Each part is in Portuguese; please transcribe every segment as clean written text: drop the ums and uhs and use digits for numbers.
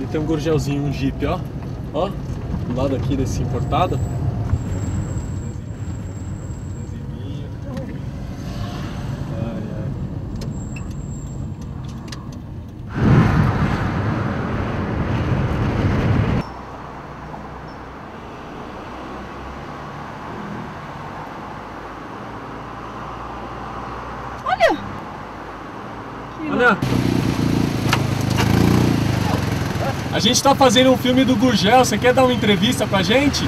Ele tem um Gurgelzinho, um Jeep, ó. Ó, do lado aqui desse importado. Olha! A gente tá fazendo um filme do Gurgel, você quer dar uma entrevista pra gente?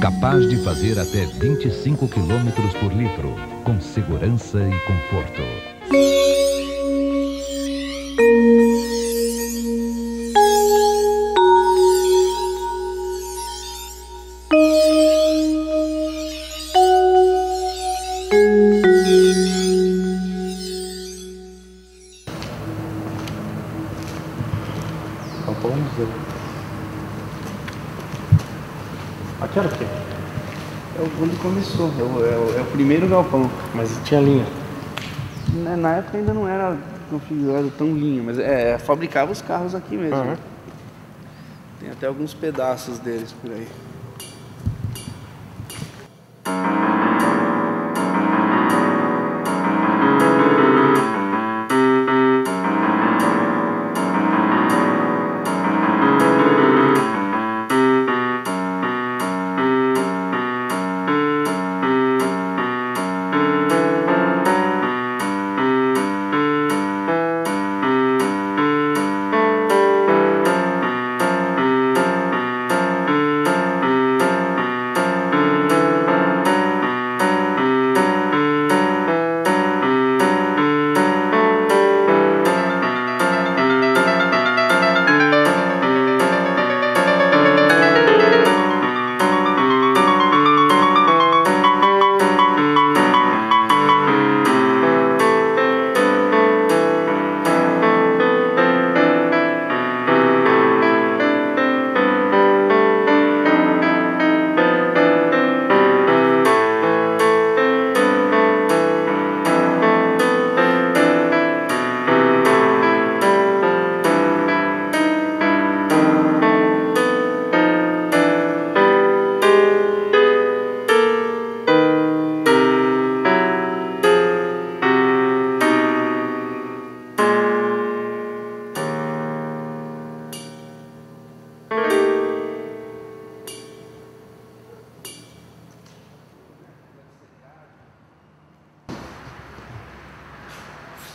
Capaz de fazer até 25 km por litro, com segurança e conforto. Aqui era o quê? É onde começou, é o primeiro galpão. Mas tinha linha? Na época ainda não era configurado tão linha, mas fabricava os carros aqui mesmo. Uhum. Tem até alguns pedaços deles por aí.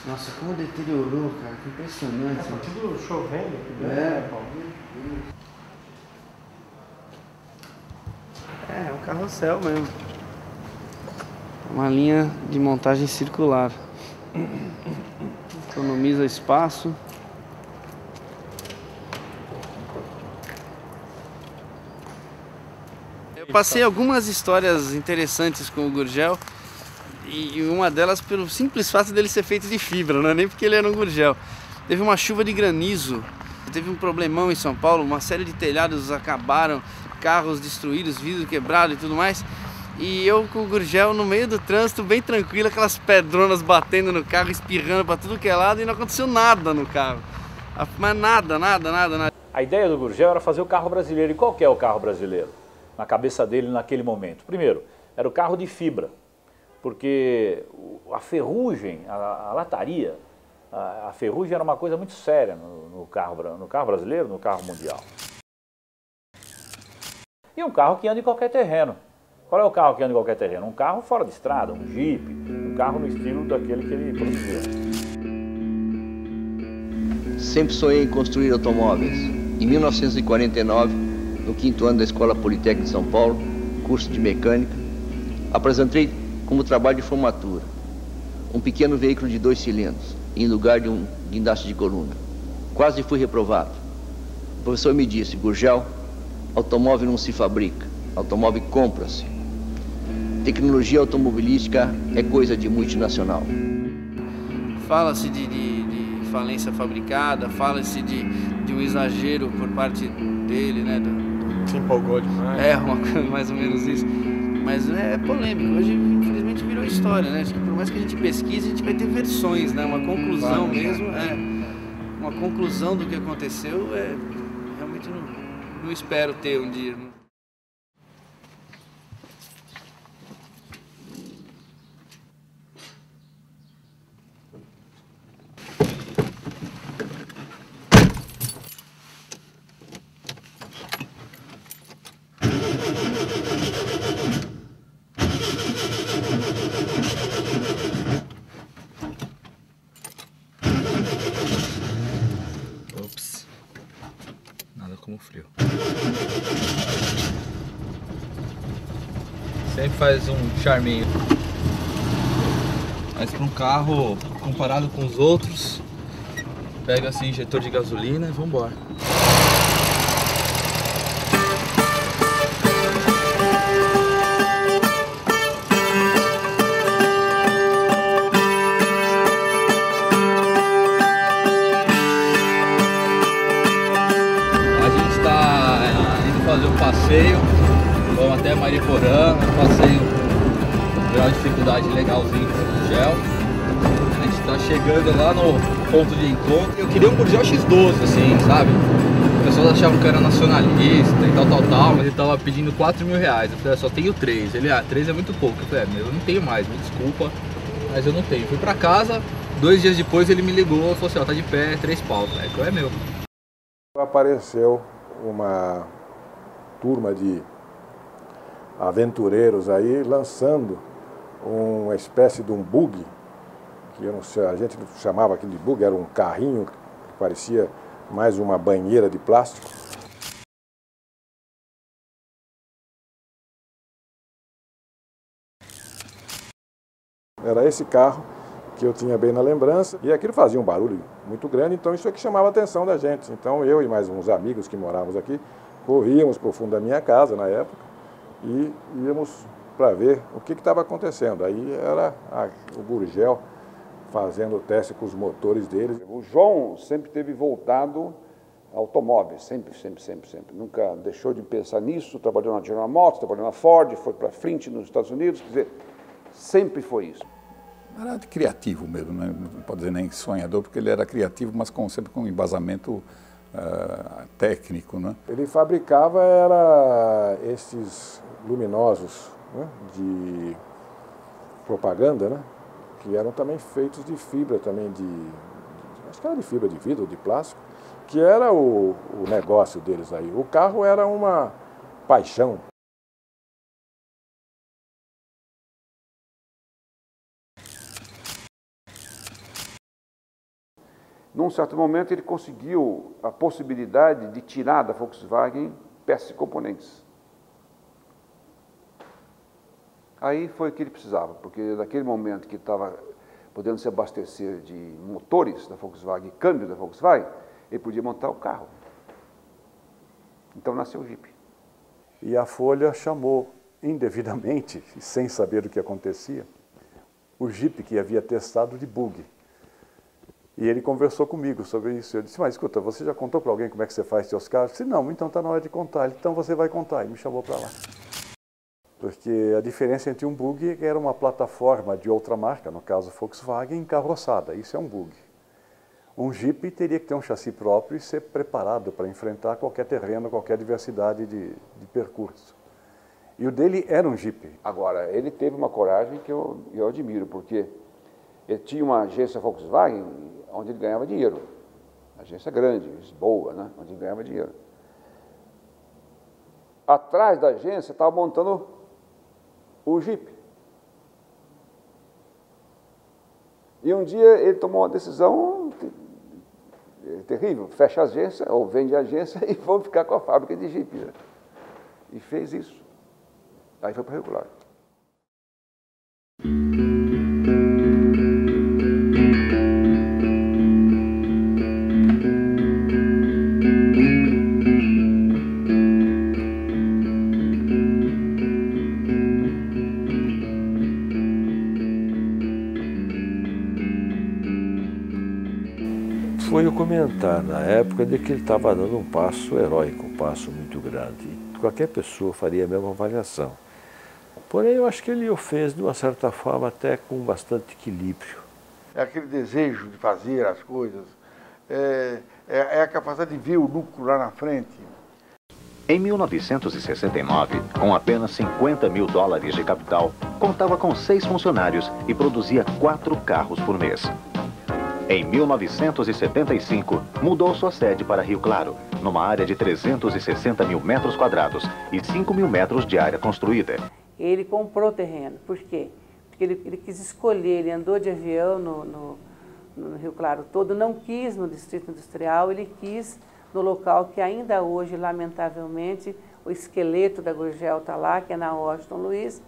Nossa, como deteriorou, cara, que impressionante. Tá tudo chovendo aqui dentro. É um carrossel mesmo. Uma linha de montagem circular. Economiza espaço. Eu passei algumas histórias interessantes com o Gurgel. E uma delas pelo simples fato dele ser feito de fibra, não é nem porque ele era um Gurgel. Teve uma chuva de granizo, teve um problemão em São Paulo, uma série de telhados acabaram, carros destruídos, vidro quebrado e tudo mais. E eu com o Gurgel no meio do trânsito, bem tranquilo, aquelas pedronas batendo no carro, espirrando para tudo que é lado e não aconteceu nada no carro. Mas nada. A ideia do Gurgel era fazer o carro brasileiro. E qual que é o carro brasileiro? Na cabeça dele naquele momento. Primeiro, era o carro de fibra. Porque a ferrugem, a lataria, a ferrugem era uma coisa muito séria no carro brasileiro, no carro mundial. E um carro que anda em qualquer terreno. Qual é o carro que anda em qualquer terreno? Um carro fora de estrada, um Jeep, um carro no estilo daquele que ele produziu. Sempre sonhei em construir automóveis. Em 1949, no 5º ano da Escola Politécnica de São Paulo, curso de mecânica, apresentei como trabalho de formatura um pequeno veículo de 2 cilindros, em lugar de um guindaste de coluna. Quase fui reprovado. O professor me disse: Gurgel, automóvel não se fabrica, automóvel compra-se. Tecnologia automobilística é coisa de multinacional. Fala-se de falência fabricada, fala-se de de um exagero por parte dele, né? Se empolgou demais. Mais ou menos isso. Mas é polêmico. Hoje, infelizmente, virou história, né? Acho que por mais que a gente pesquise, a gente vai ter versões, né? Uma conclusão mesmo, uma conclusão do que aconteceu, realmente não espero ter um dia. Ops, nada como frio. Sempre faz um charminho. Mas para um carro, comparado com os outros, pega assim injetor de gasolina e vambora. Fazer um passeio, vamos até Mariporã, um passeio com grau de dificuldade legalzinho com gel. A gente está chegando lá no ponto de encontro. Eu queria um Gurgel X12, assim, sabe? As pessoas achavam que era nacionalista e tal, mas ele tava pedindo 4 mil reais. Eu falei, só tenho 3. Ele, 3 é muito pouco. Eu falei, eu não tenho mais, me desculpa, mas eu não tenho. Fui pra casa, 2 dias depois ele me ligou e falou assim, ó, tá de pé, 3 pau, é meu. Apareceu uma turma de aventureiros aí lançando uma espécie de um bug, que eu não sei, a gente chamava aquilo de bug, era um carrinho que parecia mais uma banheira de plástico. Era esse carro que eu tinha bem na lembrança, e aquilo fazia um barulho muito grande, então isso é que chamava a atenção da gente. Então eu e mais uns amigos que morávamos aqui, corríamos para o fundo da minha casa na época e íamos para ver o que estava acontecendo. Aí era o Gurgel fazendo o teste com os motores deles. O João sempre teve voltado a automóveis, sempre. Nunca deixou de pensar nisso, trabalhou na General Motors, trabalhou na Ford, foi para a Flint nos Estados Unidos, quer dizer, sempre foi isso. Era criativo mesmo, né? Não pode dizer nem sonhador, porque ele era criativo, mas sempre com embasamento técnico, né? Ele fabricava esses luminosos, né, de propaganda, né, que eram também feitos de fibra também acho que era de fibra de vidro ou de plástico, que era o negócio deles aí. O carro era uma paixão. Num certo momento ele conseguiu a possibilidade de tirar da Volkswagen peças e componentes. Aí foi o que ele precisava, porque naquele momento que estava podendo se abastecer de motores da Volkswagen, câmbio da Volkswagen, ele podia montar o carro. Então nasceu o Jeep. E a Folha chamou indevidamente, sem saber o que acontecia, o Jeep que havia testado de bug. E ele conversou comigo sobre isso. Eu disse, mas escuta, você já contou para alguém como é que você faz seus carros? Eu disse, não, então está na hora de contar. Então você vai contar. E me chamou para lá. Porque a diferença entre um bug era uma plataforma de outra marca, no caso Volkswagen, encarroçada. Isso é um bug. Um Jeep teria que ter um chassi próprio e ser preparado para enfrentar qualquer terreno, qualquer diversidade de percurso. E o dele era um Jeep. Agora, ele teve uma coragem que eu admiro, porque ele tinha uma agência Volkswagen onde ele ganhava dinheiro. Agência grande, boa, né? Onde ele ganhava dinheiro. Atrás da agência estava montando o Jeep. E um dia ele tomou uma decisão terrível, fecha a agência, ou vende a agência e vamos ficar com a fábrica de Jeep. Né? E fez isso. Aí foi para o regular. foi o comentar na época de que ele estava dando um passo heróico, um passo muito grande. E qualquer pessoa faria a mesma avaliação. Porém, eu acho que ele o fez, de uma certa forma, até com bastante equilíbrio. É aquele desejo de fazer as coisas, é a capacidade de ver o lucro lá na frente. Em 1969, com apenas 50 mil dólares de capital, contava com 6 funcionários e produzia 4 carros por mês. Em 1975, mudou sua sede para Rio Claro, numa área de 360 mil metros quadrados e 5 mil metros de área construída. Ele comprou terreno. Por quê? Porque ele quis escolher, ele andou de avião no Rio Claro todo, não quis no Distrito Industrial, ele quis no local que ainda hoje, lamentavelmente, o esqueleto da Gurgel está lá, que é na Washington Luiz,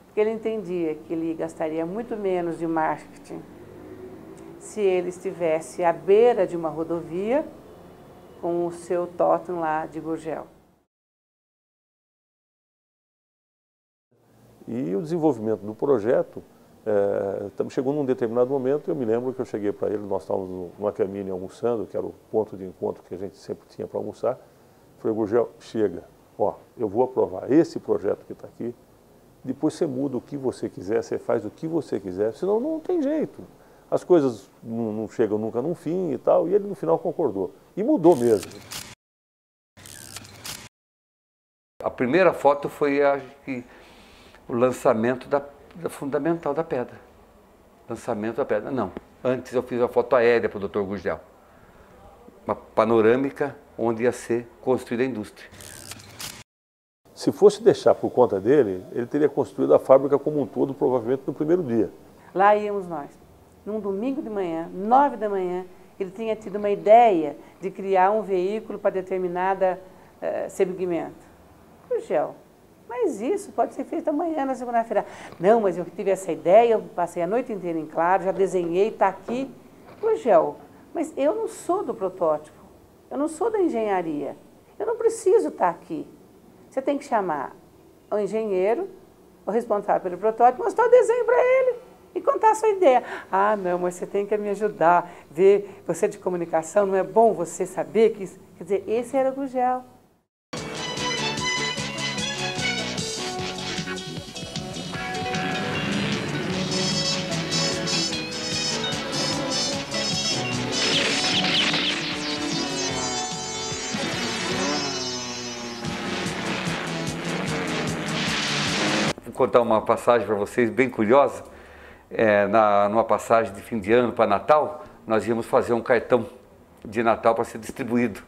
porque ele entendia que ele gastaria muito menos de marketing se ele estivesse à beira de uma rodovia com o seu tótem lá de Gurgel. E o desenvolvimento do projeto, chegou num determinado momento, eu me lembro que eu cheguei para ele, nós estávamos numa caminha almoçando, que era o ponto de encontro que a gente sempre tinha para almoçar. Falei, Gurgel, chega, ó, eu vou aprovar esse projeto que está aqui, depois você muda o que você quiser, você faz o que você quiser, senão não tem jeito. As coisas não chegam nunca num fim e tal, e ele no final concordou. E mudou mesmo. A primeira foto foi, acho que, o lançamento da fundamental da pedra. Lançamento da pedra. Não. Antes eu fiz uma foto aérea para o Dr. Gurgel. Uma panorâmica onde ia ser construída a indústria. Se fosse deixar por conta dele, ele teria construído a fábrica como um todo, provavelmente no primeiro dia. Lá íamos nós. Num domingo de manhã, 9 da manhã, ele tinha tido uma ideia de criar um veículo para determinada segmento. Gurgel, mas isso pode ser feito amanhã, na segunda-feira. Não, mas eu tive essa ideia, eu passei a noite inteira em claro, já desenhei, está aqui. Gurgel, mas eu não sou do protótipo, eu não sou da engenharia, eu não preciso estar aqui. Você tem que chamar o engenheiro, o responsável pelo protótipo, mostrar o desenho para ele e contar a sua ideia. Ah, não, mas você tem que me ajudar, ver, você é de comunicação, não é bom você saber que isso... Quer dizer, esse era o Gurgel. Vou contar uma passagem para vocês bem curiosa. Numa passagem de fim de ano para Natal, nós íamos fazer um cartão de Natal para ser distribuído.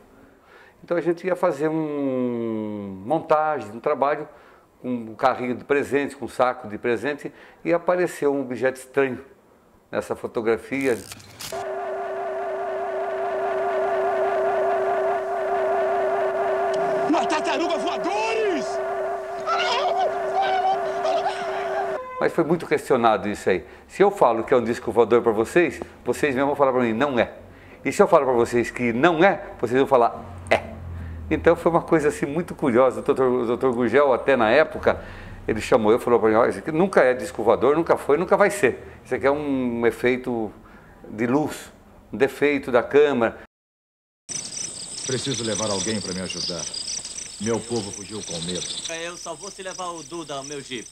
Então a gente ia fazer montagem, um trabalho com um carrinho de presente, com um saco de presente, e apareceu um objeto estranho nessa fotografia. Uma tartaruga voadores! Mas foi muito questionado isso aí. Se eu falo que é um disco voador para vocês, vocês mesmos vão falar para mim, não é. E se eu falo para vocês que não é, vocês vão falar, é. Então foi uma coisa assim muito curiosa. O Dr. Gurgel, até na época, ele chamou eu e falou para mim, olha, isso aqui nunca é disco voador, nunca foi, nunca vai ser. Isso aqui é um efeito de luz, um defeito da câmera. Preciso levar alguém para me ajudar. Meu povo fugiu com medo. Eu só vou se levar o Duda ao meu jeep.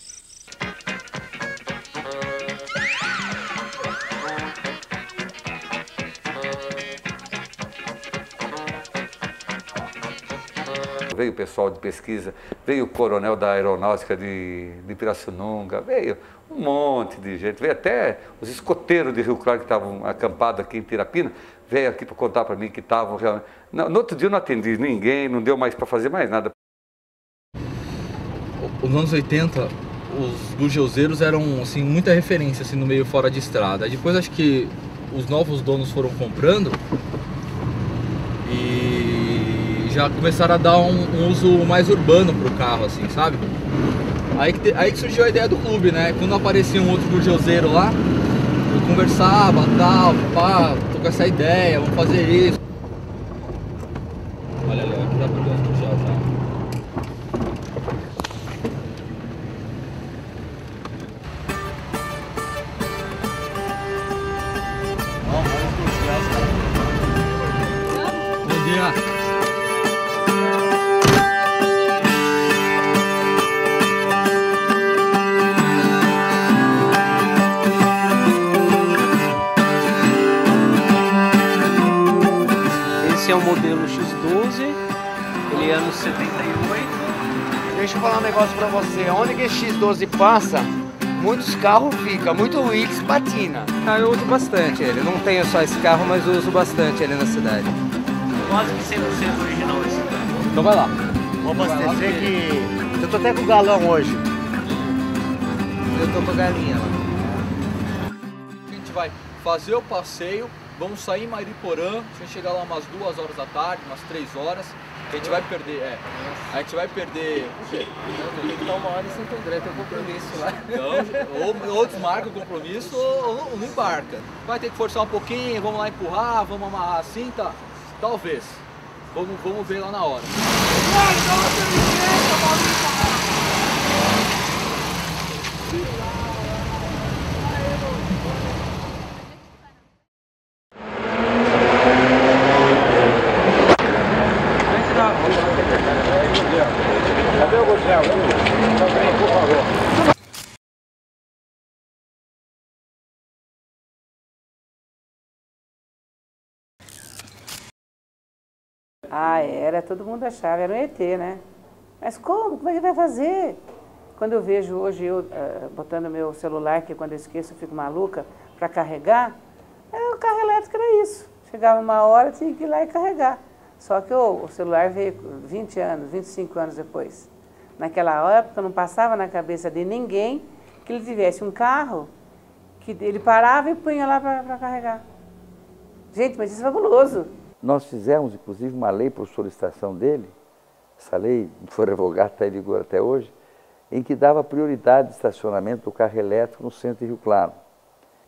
Veio o pessoal de pesquisa, veio o coronel da aeronáutica de Pirassununga, veio um monte de gente, veio até os escoteiros de Rio Claro que estavam acampados aqui em Tirapina, veio aqui para contar para mim que estavam realmente... No outro dia eu não atendi ninguém, não deu mais para fazer mais nada. Nos anos 80, os gurgelzeiros eram assim, muita referência assim, no meio fora de estrada. Aí depois acho que os novos donos foram comprando e já começaram a dar um uso mais urbano pro carro, assim, sabe? Aí que surgiu a ideia do clube, né? Quando aparecia um outro gurgelzeiro lá, eu conversava, tal, pá, tô com essa ideia, vamos fazer isso. Olha ali, aqui dá pra ver uns gurgel já. lá. Esse é o modelo X12, ele é anos 78. Deixa eu falar um negócio pra você, onde que esse X12 passa, muitos carros ficam, muito Willys patina. Ah, eu uso bastante ele, não tenho só esse carro, mas eu uso bastante ele na cidade. Quase que 100% original esse carro. Então vai lá. Vou abastecer que... eu tô até com o galão hoje. Eu tô com a galinha lá. A gente vai fazer o passeio, vamos sair em Mariporã, a gente vai chegar lá umas 2 horas da tarde, umas 3 horas. A gente vai perder, a gente vai perder... Tem que estar 1 hora em Santo André, tem um compromisso lá. Então, ou desmarca o compromisso ou não embarca. Vai ter que forçar um pouquinho, vamos lá empurrar, vamos amarrar assim, tá? Talvez. Vamos ver lá na hora. Cadê o Gurgel? Por favor. Ah, era, todo mundo achava, era um ET, né? Mas como? Como é que vai fazer? Quando eu vejo hoje eu botando meu celular, que quando eu esqueço eu fico maluca, para carregar, o carro elétrico era isso. Chegava uma hora, tinha que ir lá e carregar. Só que o celular veio 20 anos, 25 anos depois. Naquela época não passava na cabeça de ninguém que ele tivesse um carro que ele parava e punha lá para carregar. Gente, mas isso é fabuloso. Nós fizemos, inclusive, uma lei por solicitação dele, essa lei foi revogada, está em vigor até hoje, em que dava prioridade de estacionamento do carro elétrico no centro de Rio Claro.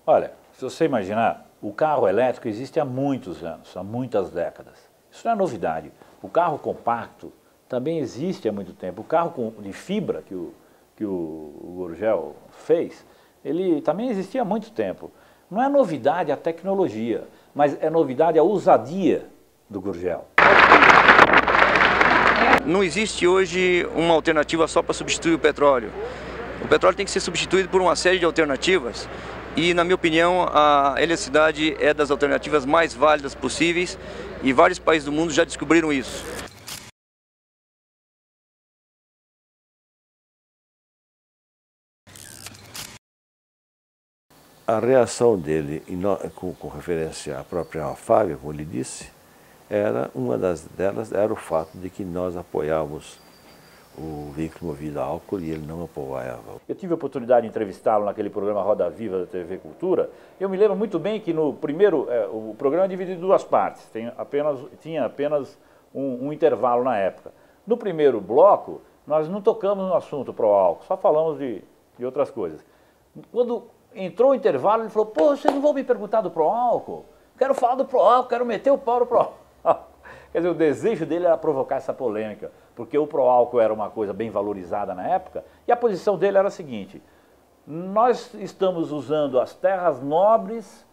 Olha, se você imaginar, o carro elétrico existe há muitos anos, há muitas décadas. Isso não é novidade. O carro compacto também existe há muito tempo. O carro de fibra que o Gurgel fez, ele também existia há muito tempo. Não é novidade a tecnologia, mas é novidade a ousadia do Gurgel. Não existe hoje uma alternativa só para substituir o petróleo. O petróleo tem que ser substituído por uma série de alternativas e, na minha opinião, a eletricidade é das alternativas mais válidas possíveis e vários países do mundo já descobriram isso. A reação dele com referência à própria Fábio, como ele disse, uma delas era o fato de que nós apoiávamos o veículo movido a álcool e ele não apoiava. Eu tive a oportunidade de entrevistá-lo naquele programa Roda Viva da TV Cultura. Eu me lembro muito bem que no primeiro, o programa é dividido em 2 partes, tinha apenas um intervalo na época. No primeiro bloco, nós não tocamos no assunto pro álcool, só falamos de outras coisas. Quando entrou o intervalo, ele falou, pô, vocês não vão me perguntar do pró-álcool? Quero falar do pró-álcool, quero meter o pau no pró-álcool. Quer dizer, o desejo dele era provocar essa polêmica, porque o pró-álcool era uma coisa bem valorizada na época, e a posição dele era a seguinte, nós estamos usando as terras nobres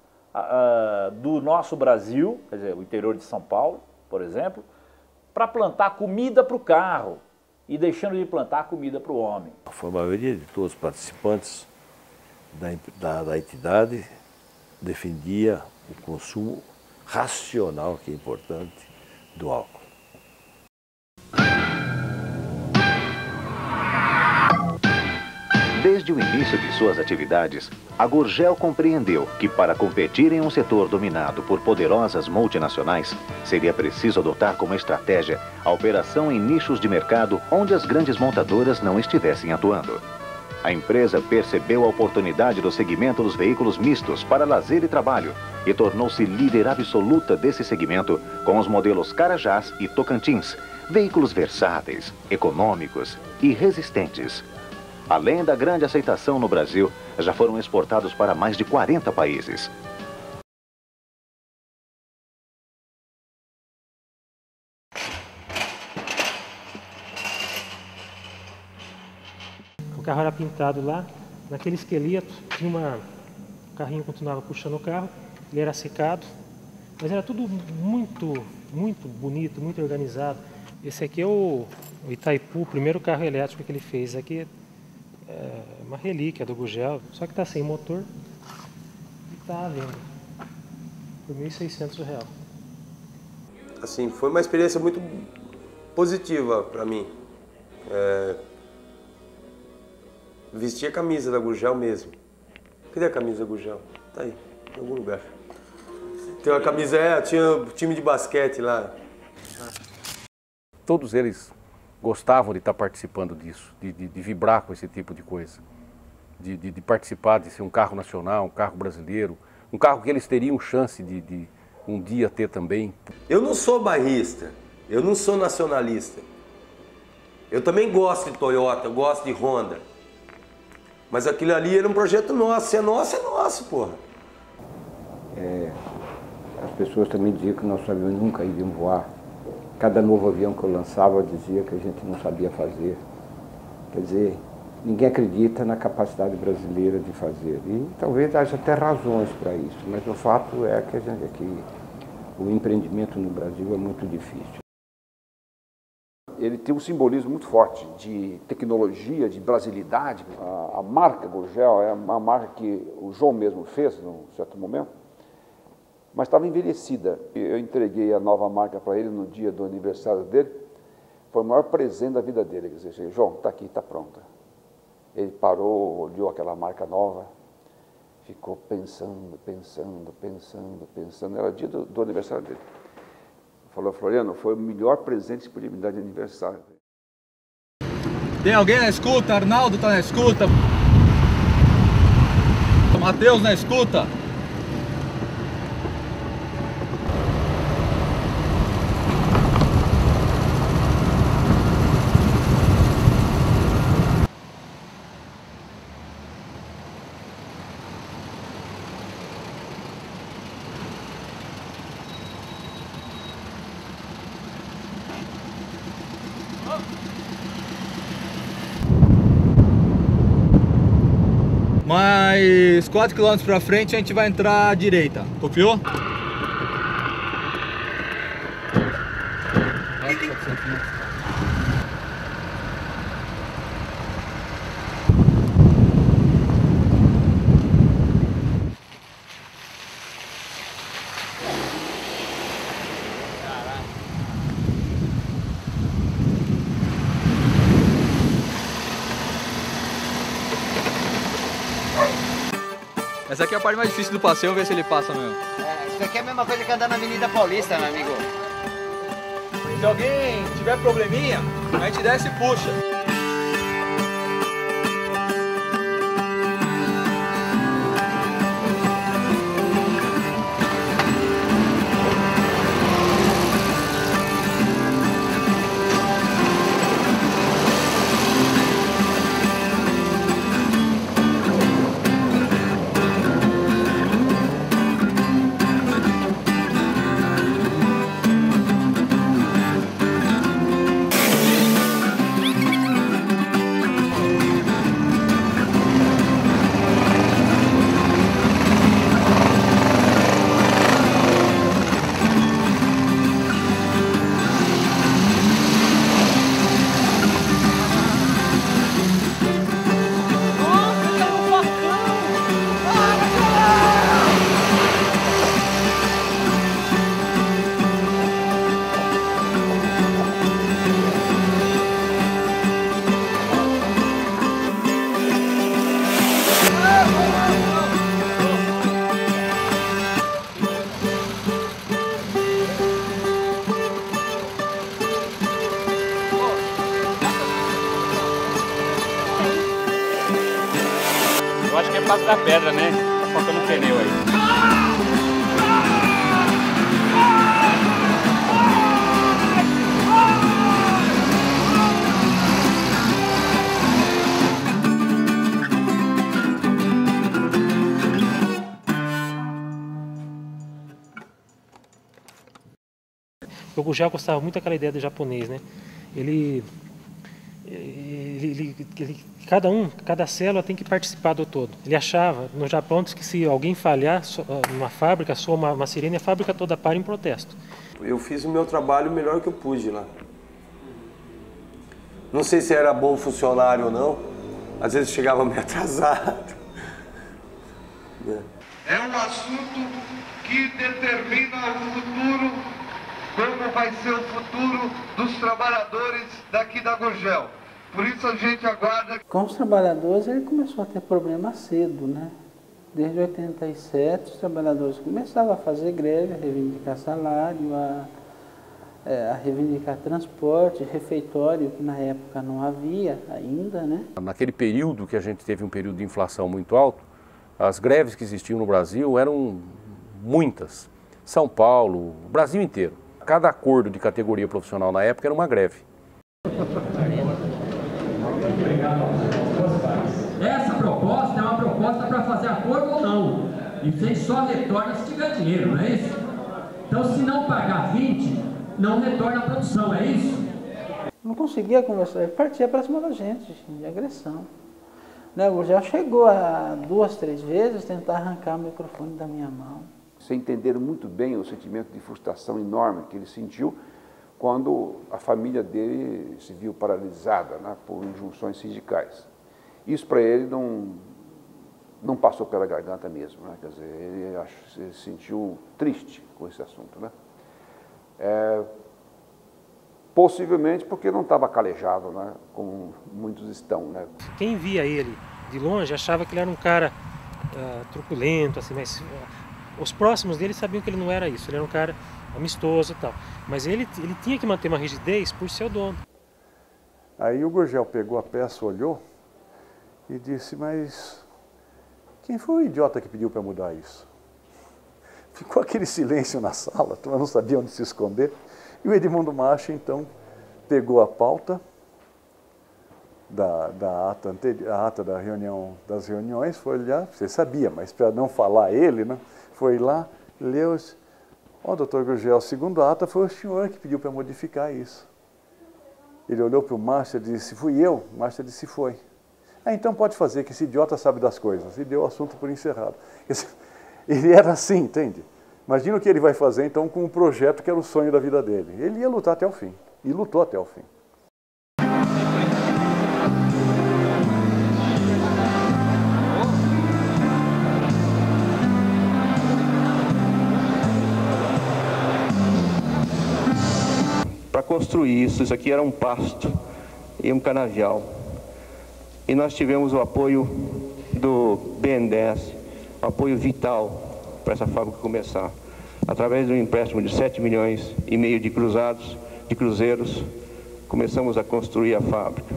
do nosso Brasil, quer dizer, o interior de São Paulo, por exemplo, para plantar comida para o carro, e deixando de plantar comida para o homem. A maioria de todos os participantes da entidade defendia o consumo racional, que é importante, do álcool. Desde o início de suas atividades, a Gurgel compreendeu que para competir em um setor dominado por poderosas multinacionais, seria preciso adotar como estratégia a operação em nichos de mercado onde as grandes montadoras não estivessem atuando. A empresa percebeu a oportunidade do segmento dos veículos mistos para lazer e trabalho e tornou-se líder absoluta desse segmento com os modelos Carajás e Tocantins, veículos versáteis, econômicos e resistentes. Além da grande aceitação no Brasil, já foram exportados para mais de 40 países. O carro era pintado lá, naquele esqueleto, tinha o carrinho continuava puxando o carro, ele era secado, mas era tudo muito muito bonito, muito organizado. Esse aqui é o Itaipu, o primeiro carro elétrico que ele fez. Aqui é uma relíquia do Gurgel, só que está sem motor e está à venda por R$ 1.600. Assim, foi uma experiência muito positiva para mim. Vestir a camisa da Gurgel mesmo. Cadê a camisa da Gurgel? Tá aí, em algum lugar. Tem uma camisa, tinha time de basquete lá. Todos eles gostavam de estar participando disso, de vibrar com esse tipo de coisa. De participar, de ser um carro nacional, um carro brasileiro, um carro que eles teriam chance de um dia ter também. Eu não sou bairrista, eu não sou nacionalista. Eu também gosto de Toyota, eu gosto de Honda. Mas aquilo ali era um projeto nosso, se é nosso, porra. As pessoas também diziam que nossos aviões nunca iriam voar. Cada novo avião que eu lançava dizia que a gente não sabia fazer. Quer dizer, ninguém acredita na capacidade brasileira de fazer. E talvez haja até razões para isso, mas o fato é que o empreendimento no Brasil é muito difícil. Ele tem um simbolismo muito forte de tecnologia, de brasilidade. A marca Gurgel é uma marca que o João mesmo fez num certo momento, mas estava envelhecida. Eu entreguei a nova marca para ele no dia do aniversário dele. Foi o maior presente da vida dele. Quer dizer, João, está aqui, está pronta. Ele parou, olhou aquela marca nova, ficou pensando. Era o dia do aniversário dele. Falou, Floriano, foi o melhor presente que podia me dar de aniversário. Tem alguém na escuta? Arnaldo tá na escuta? Matheus na escuta? Mais 4 km pra frente a gente vai entrar à direita. Copiou? Essa aqui é a parte mais difícil do passeio, vamos ver se ele passa mesmo. Isso aqui é a mesma coisa que andar na Avenida Paulista, meu amigo. Se alguém tiver probleminha, a gente desce e puxa. Eu acho que é Passo da Pedra, né? Tá faltando um pneu aí. O Gurgel gostava muito daquela ideia do japonês, né? Cada célula tem que participar do todo. Ele achava, no Japão, que se alguém falhar numa fábrica, soa uma sirene, a fábrica toda para em protesto. Eu fiz o meu trabalho o melhor que eu pude lá. Não sei se era bom funcionário ou não. Às vezes chegava meio atrasado. É um assunto que determina o futuro, como vai ser o futuro dos trabalhadores daqui da Gurgel. Por isso a gente aguarda. Com os trabalhadores ele começou a ter problema cedo, né? Desde 87 os trabalhadores começavam a fazer greve, a reivindicar salário, a reivindicar transporte, refeitório, que na época não havia ainda, né? Naquele período que a gente teve um período de inflação muito alto, as greves que existiam no Brasil eram muitas. São Paulo, o Brasil inteiro. Cada acordo de categoria profissional na época era uma greve. Essa proposta é uma proposta para fazer acordo ou não. E vocês só retornam se tiver dinheiro, não é isso? Então, se não pagar 20, não retorna a produção, é isso? Não conseguia conversar, ele partia para cima da gente, de agressão. Né, o Gurgel chegou a 2, 3 vezes tentar arrancar o microfone da minha mão. Você entenderam muito bem o sentimento de frustração enorme que ele sentiu quando a família dele se viu paralisada, né, por injunções sindicais. Isso para ele não passou pela garganta mesmo, né? Quer dizer, ele se sentiu triste com esse assunto, né? Possivelmente porque não estava calejado, né? Como muitos estão, né? Quem via ele de longe achava que ele era um cara truculento, assim, mas os próximos dele sabiam que ele não era isso, ele era um cara amistoso e tal. Mas ele tinha que manter uma rigidez por ser o dono. Aí o Gurgel pegou a peça, olhou e disse, mas quem foi o idiota que pediu para mudar isso? Ficou aquele silêncio na sala, tu não sabia onde se esconder. E o Edmundo Macha, então, pegou a pauta da ata da reunião, das reuniões, foi olhar, você sabia, mas para não falar ele, né, foi lá, leu, doutor Gurgel, segundo a ata foi o senhor que pediu para modificar isso. Ele olhou para o Macha e disse, fui eu? O Macha disse, foi. Então pode fazer, que esse idiota sabe das coisas. E deu o assunto por encerrado. Ele era assim, entende? Imagina o que ele vai fazer, então, com um projeto que era o sonho da vida dele. Ele ia lutar até o fim. E lutou até o fim. Para construir isso aqui era um pasto e um canavial. E nós tivemos o apoio do BNDES, apoio vital para essa fábrica começar. Através de um empréstimo de 7,5 milhões de cruzeiros, começamos a construir a fábrica.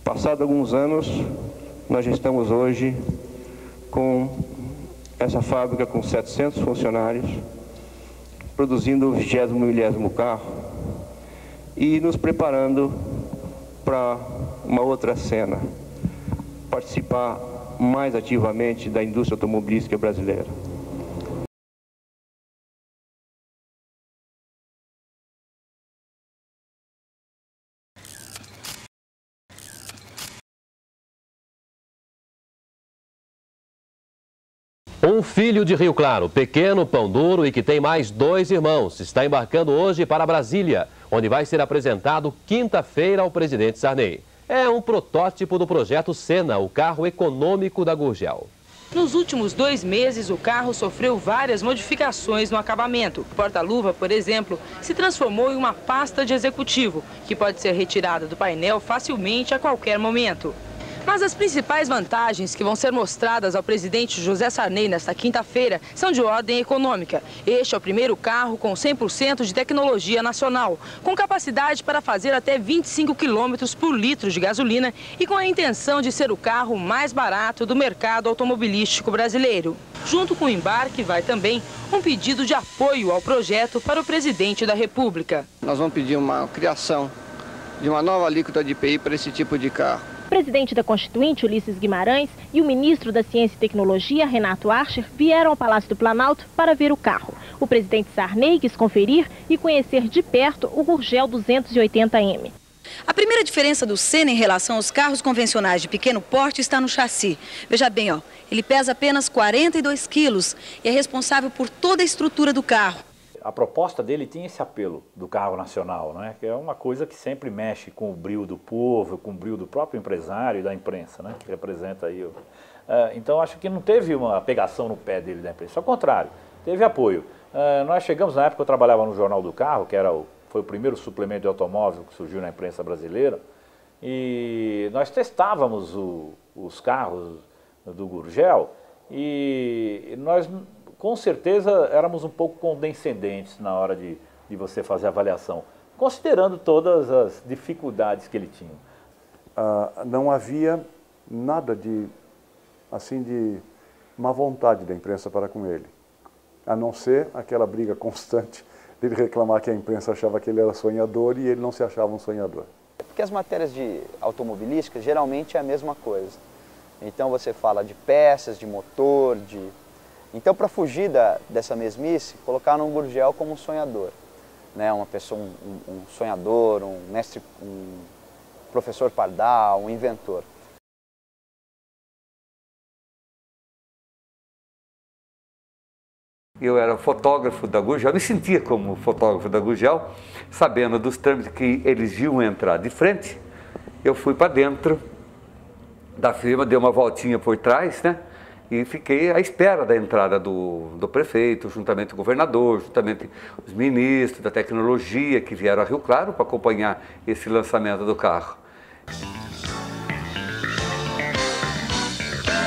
Passados alguns anos, nós já estamos hoje com essa fábrica com 700 funcionários, produzindo o 20º milésimo carro e nos preparando para uma outra cena, participar mais ativamente da indústria automobilística brasileira. Um filho de Rio Claro, pequeno, pão duro e que tem mais 2 irmãos, está embarcando hoje para Brasília, onde vai ser apresentado quinta-feira ao presidente Sarney. É um protótipo do projeto Sena, o carro econômico da Gurgel. Nos últimos 2 meses, o carro sofreu várias modificações no acabamento. O porta-luva, por exemplo, se transformou em uma pasta de executivo, que pode ser retirada do painel facilmente a qualquer momento. Mas as principais vantagens que vão ser mostradas ao presidente José Sarney nesta quinta-feira são de ordem econômica. Este é o primeiro carro com 100% de tecnologia nacional, com capacidade para fazer até 25 km por litro de gasolina e com a intenção de ser o carro mais barato do mercado automobilístico brasileiro. Junto com o embarque vai também um pedido de apoio ao projeto para o presidente da República. Nós vamos pedir uma criação de uma nova alíquota de IPI para esse tipo de carro. O presidente da Constituinte, Ulisses Guimarães, e o ministro da Ciência e Tecnologia, Renato Archer, vieram ao Palácio do Planalto para ver o carro. O presidente Sarney quis conferir e conhecer de perto o Gurgel 280M. A primeira diferença do Sena em relação aos carros convencionais de pequeno porte está no chassi. Veja bem, ele pesa apenas 42 quilos e é responsável por toda a estrutura do carro. a proposta dele tinha esse apelo do carro nacional, né? Que é uma coisa que sempre mexe com o brio do povo, com o brio do próprio empresário e da imprensa, né? Que representa aí. Então acho que não teve uma pegação no pé dele da imprensa, ao contrário, teve apoio. Nós chegamos na época que eu trabalhava no Jornal do Carro, que foi o primeiro suplemento de automóvel que surgiu na imprensa brasileira, e nós testávamos os carros do Gurgel e nós com certeza éramos um pouco condescendentes na hora de você fazer a avaliação, considerando todas as dificuldades que ele tinha. Não havia nada de má vontade da imprensa para com ele, a não ser aquela briga constante dele reclamar que a imprensa achava que ele era sonhador e ele não se achava um sonhador. Porque as matérias de automobilística geralmente é a mesma coisa. Então você fala de peças, de motor, Então, para fugir dessa mesmice, colocaram o Gurgel como um sonhador, né? Uma pessoa, um sonhador, um mestre, um professor pardal, um inventor. Eu era fotógrafo da Gurgel, me sentia como fotógrafo da Gurgel, sabendo dos trâmites que eles iam entrar de frente. Eu fui para dentro da firma, dei uma voltinha por trás, né? E fiquei à espera da entrada do prefeito, juntamente com o governador, juntamente os ministros da tecnologia que vieram a Rio Claro para acompanhar esse lançamento do carro.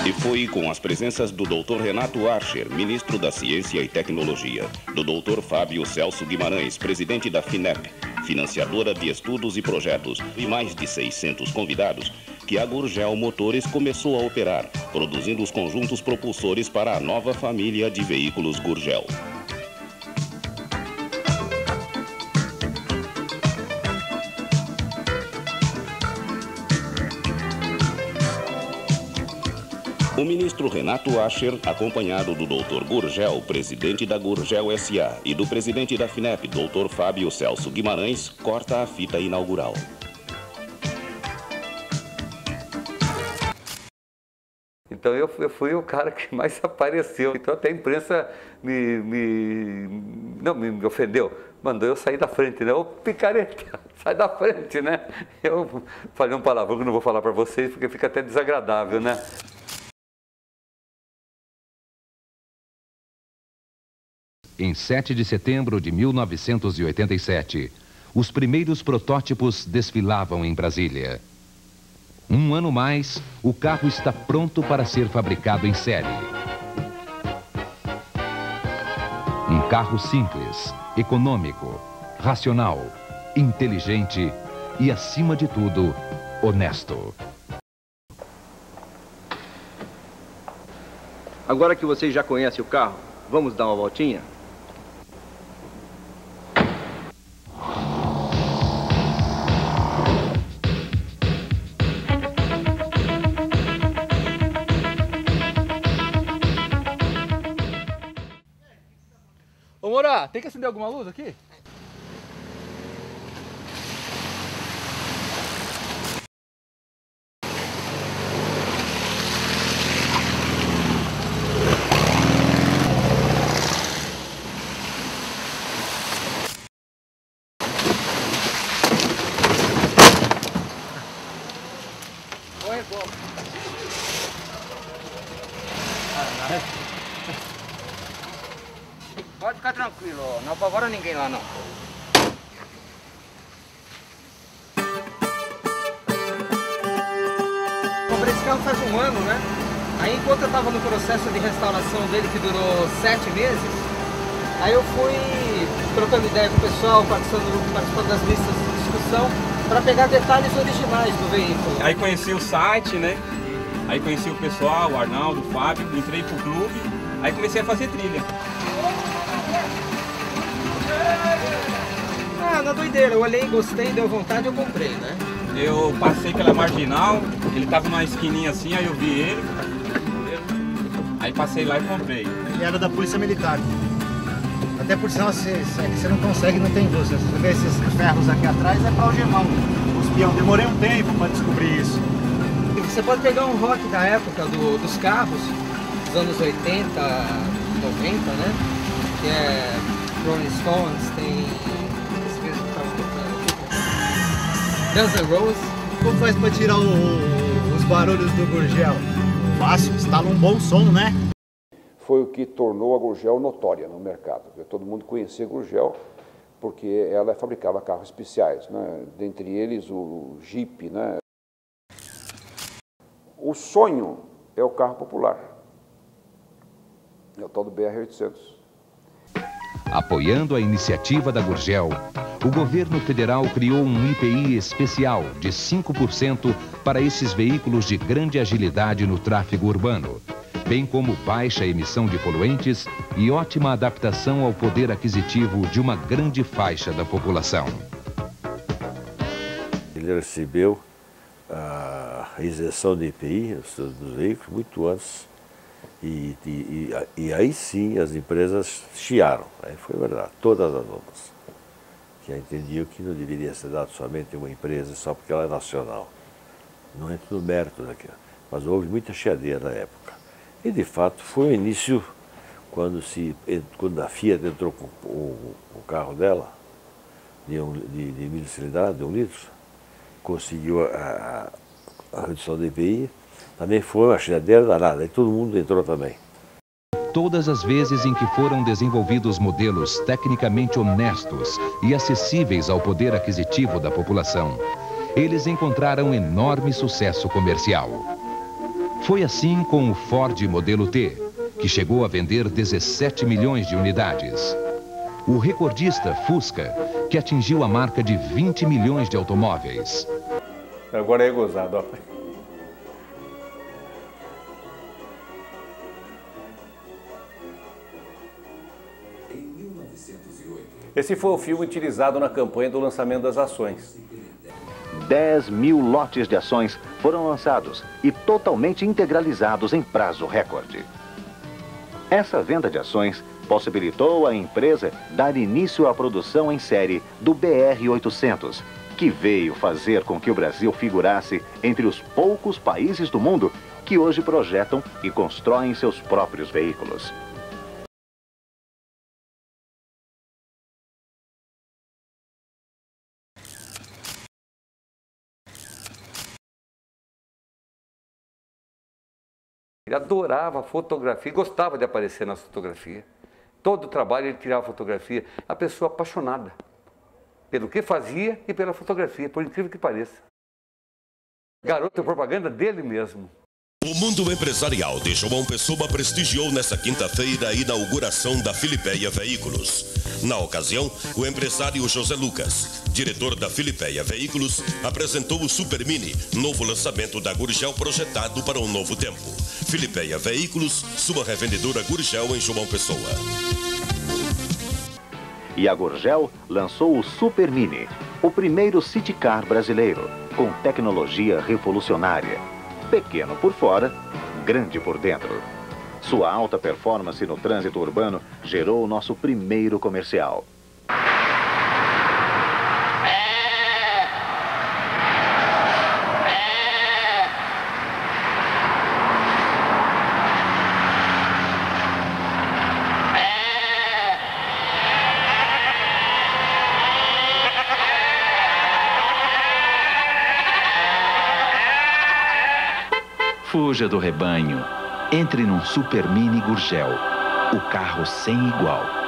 E foi com as presenças do Dr. Renato Archer, ministro da Ciência e Tecnologia, do Dr. Fábio Celso Guimarães, presidente da FINEP, financiadora de estudos e projetos, e mais de 600 convidados, que a Gurgel Motores começou a operar, produzindo os conjuntos propulsores para a nova família de veículos Gurgel. O ministro Renato Archer, acompanhado do Dr. Gurgel, presidente da Gurgel S.A., e do presidente da FINEP, Dr. Fábio Celso Guimarães, corta a fita inaugural. Então eu fui o cara que mais apareceu. Então até a imprensa me ofendeu. Mandou eu sair da frente, né? Ô picareta, sai da frente, né? Eu falei um palavrão que eu não vou falar para vocês, porque fica até desagradável, né? Em 7 de setembro de 1987, os primeiros protótipos desfilavam em Brasília. Um ano mais, o carro está pronto para ser fabricado em série. Um carro simples, econômico, racional, inteligente e, acima de tudo, honesto. Agora que vocês já conhecem o carro, vamos dar uma voltinha? Ô Morá, tem que acender alguma luz aqui? Oi, bom. Pode ficar tranquilo, não apavora ninguém lá não. Comprei esse carro faz um ano, né? Aí enquanto eu estava no processo de restauração dele, que durou 7 meses, aí eu fui trocando ideia com o pessoal, participando das listas de discussão, para pegar detalhes originais do veículo. Aí conheci o site, né? Aí conheci o pessoal, o Arnaldo, o Fábio, entrei pro clube, aí comecei a fazer trilha. Ah, na doideira, eu olhei, gostei, deu vontade, eu comprei, né? Eu passei pela Marginal, ele tava numa esquininha assim, aí eu vi ele, aí passei lá e comprei. Ele era da Polícia Militar. Até por sinal, você não consegue, não tem luz. Você vê esses ferros aqui atrás, é para algemar os peão. Demorei um tempo para descobrir isso. Você pode pegar um rock da época dos carros, dos anos 80, 90, né? Que é Rolling Stones, tem... esse mesmo que tava tocando aqui. Guns N' Roses. Como faz para tirar os barulhos do Gurgel? Fácil, instala um bom som, né? Foi o que tornou a Gurgel notória no mercado. Todo mundo conhecia a Gurgel porque ela fabricava carros especiais, né? Dentre eles o Jeep, né? O sonho é o carro popular, é o tal do BR-800. Apoiando a iniciativa da Gurgel, o governo federal criou um IPI especial de 5% para esses veículos de grande agilidade no tráfego urbano, bem como baixa emissão de poluentes e ótima adaptação ao poder aquisitivo de uma grande faixa da população. Ele recebeu a isenção de IPI dos veículos muito antes e aí sim as empresas chiaram, aí foi verdade, todas as outras. Já entendiam que não deveria ser dado somente uma empresa só porque ela é nacional. Não entra no mérito daquilo, mas houve muita chiadeira na época. E de fato foi o início quando a Fiat entrou com o carro dela, de 1.000 cilindradas, de 1 litro, conseguiu a redução do IPI, também foi uma chiadeira danada, e todo mundo entrou também. Todas as vezes em que foram desenvolvidos modelos tecnicamente honestos e acessíveis ao poder aquisitivo da população, eles encontraram enorme sucesso comercial. Foi assim com o Ford Modelo T, que chegou a vender 17 milhões de unidades. O recordista Fusca, que atingiu a marca de 20 milhões de automóveis. Agora é gozado, ó. Esse foi o filme utilizado na campanha do lançamento das ações. 10 mil lotes de ações foram lançados e totalmente integralizados em prazo recorde. Essa venda de ações possibilitou à empresa dar início à produção em série do BR-800, que veio fazer com que o Brasil figurasse entre os poucos países do mundo que hoje projetam e constroem seus próprios veículos. Ele adorava fotografia, gostava de aparecer na fotografia. Todo o trabalho ele tirava fotografia. A pessoa apaixonada pelo que fazia e pela fotografia, por incrível que pareça. Garoto, propaganda dele mesmo. O mundo empresarial de João Pessoa prestigiou nesta quinta-feira a inauguração da Filipeia Veículos. Na ocasião, o empresário José Lucas, diretor da Filipeia Veículos, apresentou o Super Mini, novo lançamento da Gurgel projetado para um novo tempo. Filipeia Veículos, sua revendedora Gurgel em João Pessoa. E a Gurgel lançou o Super Mini, o primeiro city car brasileiro, com tecnologia revolucionária. Pequeno por fora, grande por dentro. Sua alta performance no trânsito urbano gerou o nosso primeiro comercial. Fuja do rebanho. Entre num Super Mini Gurgel, o carro sem igual.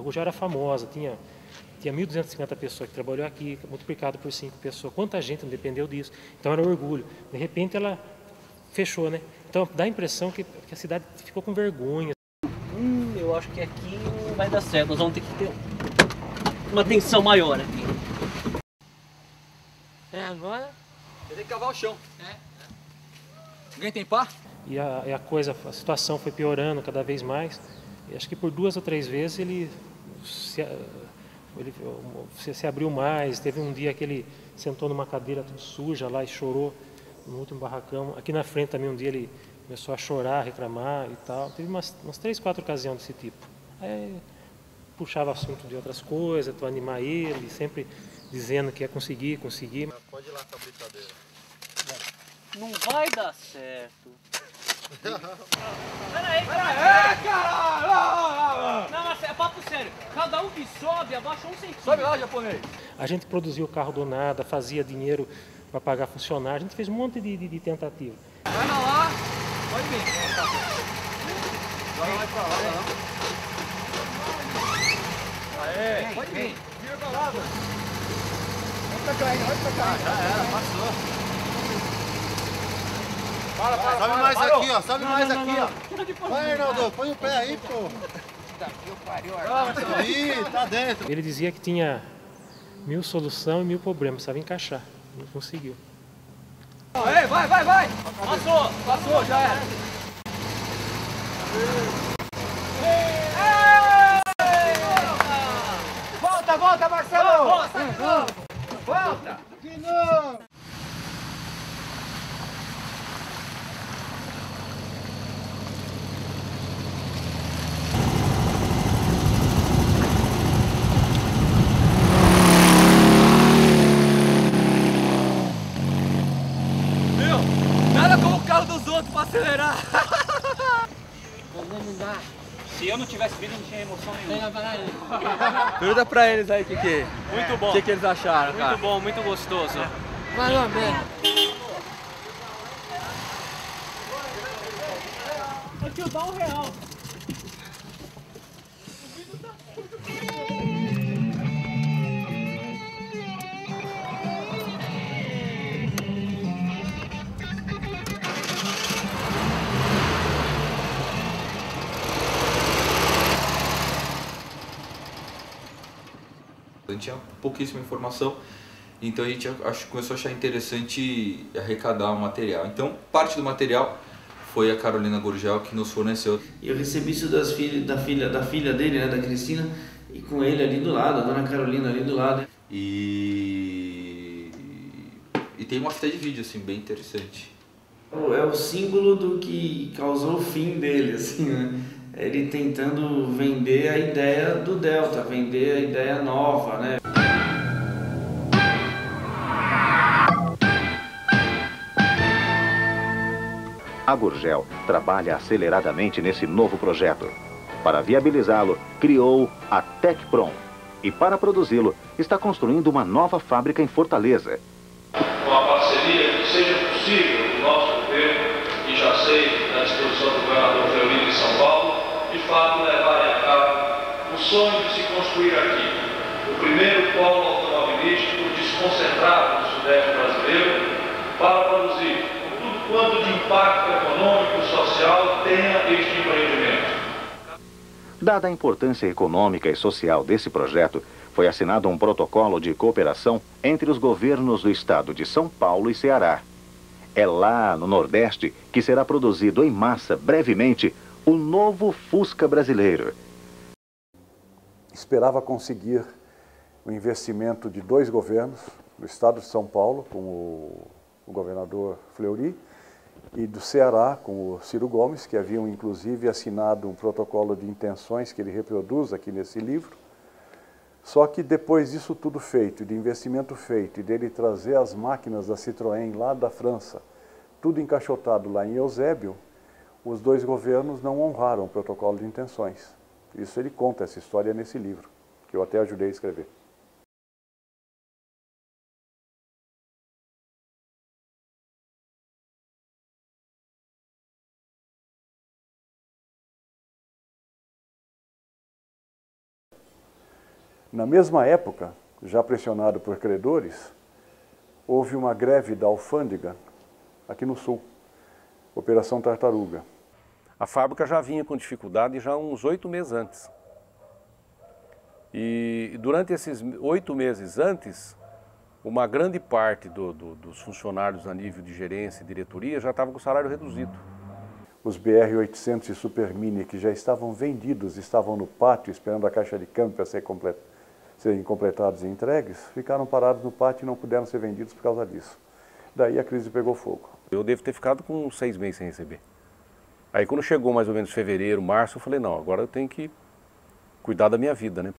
Gurgel era famosa, tinha 1.250 pessoas que trabalhou aqui, multiplicado por 5 pessoas. Quanta gente não dependeu disso? Então era orgulho. De repente ela fechou, né? Então dá a impressão que a cidade ficou com vergonha. Eu acho que aqui não vai dar certo, nós vamos ter que ter uma tensão maior aqui. Agora tem que cavar o chão. Alguém tem pá? E a situação foi piorando cada vez mais. E acho que por 2 ou 3 vezes ele se abriu mais. Teve um dia que ele sentou numa cadeira tudo suja lá e chorou no último barracão. Aqui na frente também um dia ele começou a chorar, reclamar e tal. Teve umas 3, 4 ocasiões desse tipo. Aí puxava assunto de outras coisas para animar ele, sempre dizendo que ia conseguir. Pode ir lá com a brincadeira. Não vai dar certo. Peraí, caralho! Não, mas é papo sério. Cada um que sobe, abaixa 1 centímetro. Sobe lá, japonês. A gente produziu o carro do nada, fazia dinheiro para pagar funcionário, a gente fez um monte de tentativa. Vai lá, pode vir. Agora vai pra lá, não. Aê, pode vir. Vira pra lá, mano. Vai pra cá, vai pra cá. Já era, passou. Sobe mais aqui, ó. Sobe mais aqui, ó. Vai, Reinaldo, põe o pé aí, pô. Ih, tá dentro. Ele dizia que tinha 1000 soluções e 1000 problemas, precisava encaixar. Não conseguiu. Vai! Passou, já era. Volta, Marcelo! Volta! Que não! Nada como o carro dos outros pra acelerar. Não dá. Se eu não tivesse vindo, não tinha emoção nenhuma. Pergunta pra eles aí o que Muito bom. que eles acharam, cara. Muito bom, muito gostoso. Vai lá, merda. Aqui, dá R$1. Tinha pouquíssima informação, então a gente começou a achar interessante arrecadar o material. Então, parte do material foi a Carolina Gurgel que nos forneceu. Eu recebi isso da filha dele, né, da Cristina, e com ele ali do lado, a dona Carolina ali do lado. E tem uma fita de vídeo assim bem interessante. É o símbolo do que causou o fim dele, assim, né? Ele tentando vender a ideia do Delta, vender a ideia nova, né? A Gurgel trabalha aceleradamente nesse novo projeto. Para viabilizá-lo, criou a Tecprom e, para produzi-lo, está construindo uma nova fábrica em Fortaleza. Com a parceria que seja possível do nosso governo, e já sei da disposição do governador Fleury de São Paulo, de fato levarem a cabo o sonho de se construir aqui o primeiro polo automobilístico desconcentrado no Sudeste brasileiro para produzir tudo quanto de impacto econômico e social tenha este empreendimento. Dada a importância econômica e social desse projeto, foi assinado um protocolo de cooperação entre os governos do estado de São Paulo e Ceará. É lá no Nordeste que será produzido em massa, brevemente, o novo Fusca brasileiro. Esperava conseguir o investimento de 2 governos, do estado de São Paulo, com o governador Fleury, e do Ceará, com o Ciro Gomes, que haviam inclusive assinado um protocolo de intenções que ele reproduz aqui nesse livro. Só que depois disso tudo feito, de investimento feito, e dele trazer as máquinas da Citroën lá da França, tudo encaixotado lá em Eusébio, os 2 governos não honraram o protocolo de intenções. Isso ele conta, essa história nesse livro, que eu até ajudei a escrever. Na mesma época, já pressionado por credores, houve uma greve da alfândega aqui no Sul, Operação Tartaruga. A fábrica já vinha com dificuldade já uns 8 meses antes. E durante esses 8 meses antes, uma grande parte dos funcionários a nível de gerência e diretoria já estava com o salário reduzido. Os BR-800 e Super Mini, que já estavam vendidos, estavam no pátio esperando a caixa de câmbio para serem completados e entregues, ficaram parados no pátio e não puderam ser vendidos por causa disso. Daí a crise pegou fogo. Eu devo ter ficado com 6 meses sem receber. Aí quando chegou mais ou menos fevereiro, março, eu falei, não, agora eu tenho que cuidar da minha vida, né?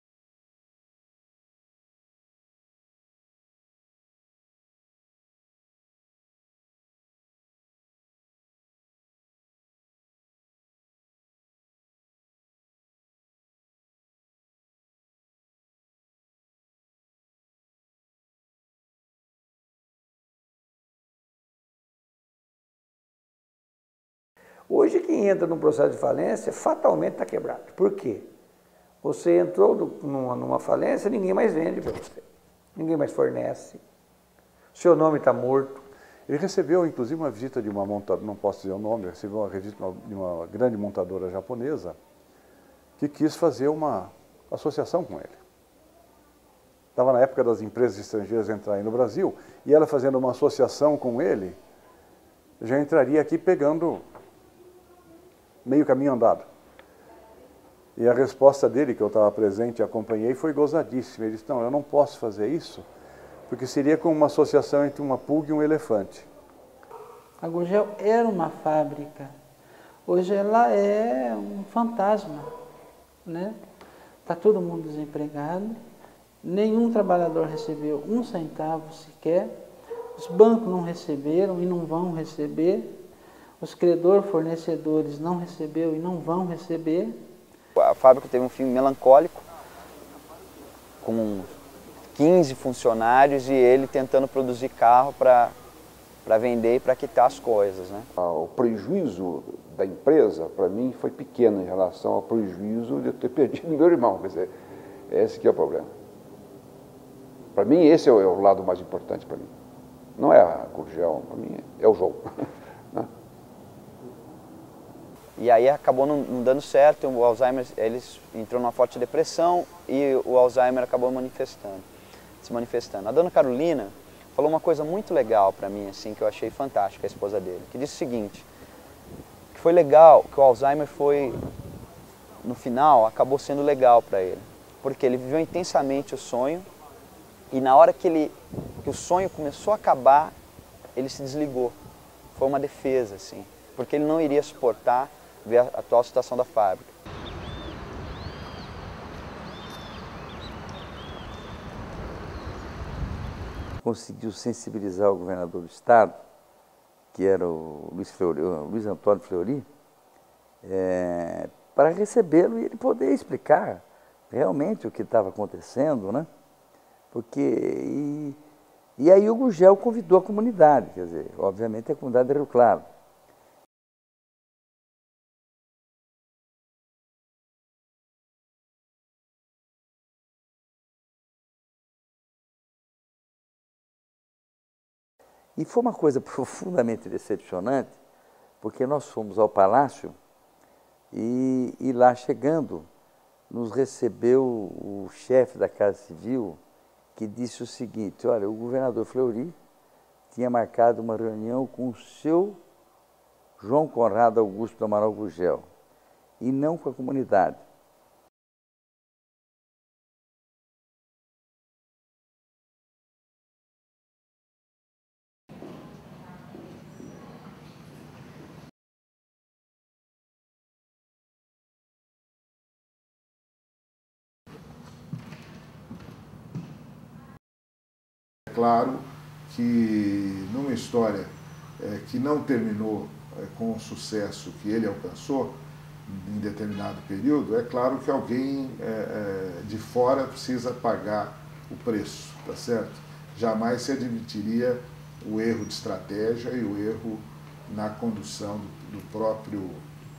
Hoje quem entra num processo de falência fatalmente está quebrado. Por quê? Você entrou numa falência, ninguém mais vende para você. Ninguém mais fornece. Seu nome está morto. Ele recebeu, inclusive, uma visita de uma montadora, não posso dizer o nome, recebeu uma visita de uma grande montadora japonesa que quis fazer uma associação com ele. Estava na época das empresas estrangeiras entrarem no Brasil e ela fazendo uma associação com ele, já entraria aqui pegando meio caminho andado. E a resposta dele, que eu estava presente e acompanhei, foi gozadíssima. Ele disse, não, eu não posso fazer isso, porque seria como uma associação entre uma pulga e um elefante. A Gurgel era uma fábrica. Hoje ela é um fantasma, né? Está todo mundo desempregado, nenhum trabalhador recebeu um centavo sequer, os bancos não receberam e não vão receber, os credores, fornecedores não recebeu e não vão receber. A fábrica teve um fim melancólico, com 15 funcionários e ele tentando produzir carro para vender e para quitar as coisas, né? O prejuízo da empresa, para mim, foi pequeno em relação ao prejuízo de eu ter perdido meu irmão. Quer dizer, esse que é o problema. Para mim, esse é o lado mais importante para mim. Não é a Gurgel, para mim é o jogo. Né? E aí acabou não dando certo, o Alzheimer, ele entrou numa forte depressão e o Alzheimer acabou se manifestando. A dona Carolina falou uma coisa muito legal para mim, assim, que eu achei fantástica, a esposa dele, que disse o seguinte, que foi legal, que o Alzheimer foi, no final, acabou sendo legal para ele, porque ele viveu intensamente o sonho e na hora que o sonho começou a acabar, ele se desligou. Foi uma defesa, assim, porque ele não iria suportar ver a atual situação da fábrica. Conseguiu sensibilizar o governador do estado, que era o Luiz Antônio Fleury, para recebê-lo e ele poder explicar realmente o que estava acontecendo, né? Porque, e aí o Gurgel convidou a comunidade, quer dizer, obviamente a comunidade de Rio Claro. E foi uma coisa profundamente decepcionante, porque nós fomos ao palácio e lá chegando, nos recebeu o chefe da Casa Civil, que disse o seguinte, olha, o governador Fleury tinha marcado uma reunião com o seu João Conrado Augusto do Amaral Gurgel, e não com a comunidade. É claro que numa história que não terminou com o sucesso que ele alcançou em determinado período, é claro que alguém de fora precisa pagar o preço, tá certo? Jamais se admitiria o erro de estratégia e o erro na condução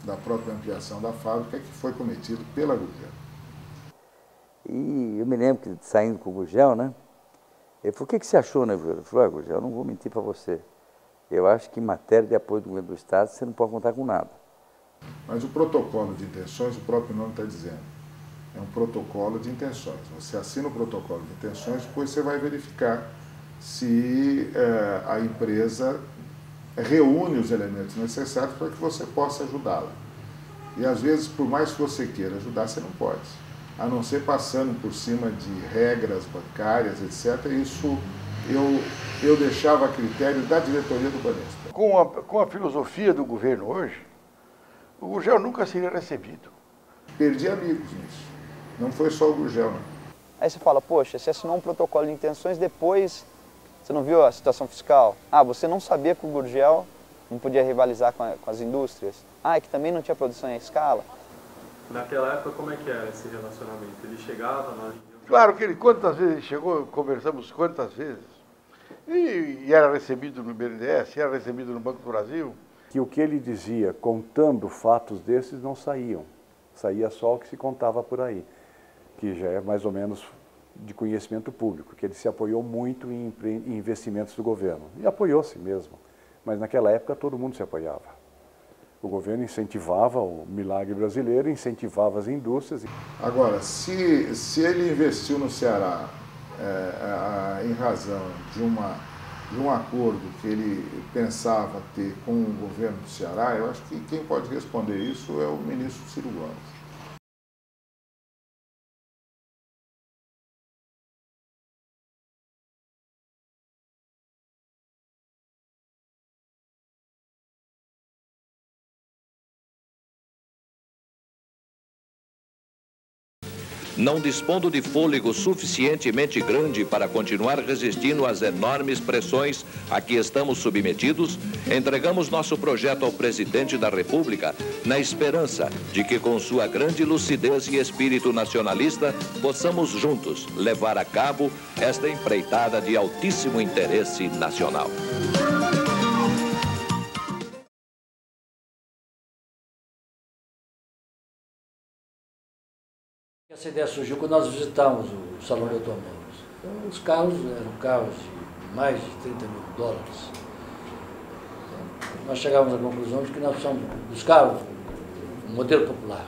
da própria ampliação da fábrica que foi cometido pela Gurgel. E eu me lembro que saindo com o Gurgel, né? Ele falou, o que você achou, né, Gurgel? Eu falei, Gurgel, eu não vou mentir para você. Eu acho que em matéria de apoio do governo do Estado, você não pode contar com nada. Mas o protocolo de intenções, o próprio nome está dizendo, é um protocolo de intenções. Você assina o protocolo de intenções, depois você vai verificar se a empresa reúne os elementos necessários para que você possa ajudá-la. E às vezes, por mais que você queira ajudar, você não pode. A não ser passando por cima de regras bancárias, etc. Isso eu deixava a critério da diretoria do Banespa. Com a filosofia do governo hoje, o Gurgel nunca seria recebido. Perdi amigos nisso. Não foi só o Gurgel, não. Aí você fala, poxa, você assinou um protocolo de intenções, depois você não viu a situação fiscal? Ah, você não sabia que o Gurgel não podia rivalizar com as indústrias? Ah, é que também não tinha produção em escala? Naquela época, como é que era esse relacionamento? Ele chegava, nós... Claro que ele, quantas vezes ele chegou, conversamos quantas vezes, e era recebido no BNDES, era recebido no Banco do Brasil. Que o que ele dizia, contando fatos desses, não saíam. Saía só o que se contava por aí, que já é mais ou menos de conhecimento público, que ele se apoiou muito em investimentos do governo. E apoiou-se mesmo, mas naquela época todo mundo se apoiava. O governo incentivava o milagre brasileiro, incentivava as indústrias. Agora, se ele investiu no Ceará em razão de um acordo que ele pensava ter com o governo do Ceará, eu acho que quem pode responder isso é o ministro Ciro Gomes. Não dispondo de fôlego suficientemente grande para continuar resistindo às enormes pressões a que estamos submetidos, entregamos nosso projeto ao presidente da República na esperança de que, com sua grande lucidez e espírito nacionalista, possamos juntos levar a cabo esta empreitada de altíssimo interesse nacional. Essa ideia surgiu quando nós visitamos o Salão de Automóveis. Então, os carros eram carros de mais de 30 mil dólares. Então, nós chegávamos à conclusão de que nós precisamos buscar um modelo popular.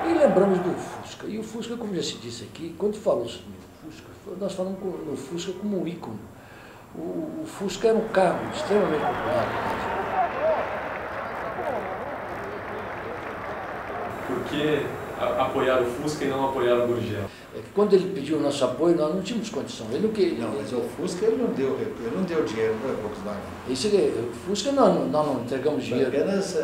E lembramos do Fusca. E o Fusca, como já se disse aqui, quando falou sobre o Fusca, nós falamos no Fusca como um ícone. O Fusca era um carro extremamente popular. Por que apoiar o Fusca e não apoiar o Gurgel? É que quando ele pediu o nosso apoio, nós não tínhamos condição. Ele não queria. Não, mas o Fusca ele não deu dinheiro para a Volkswagen. Isso, o Fusca nós não entregamos dinheiro. Apenas,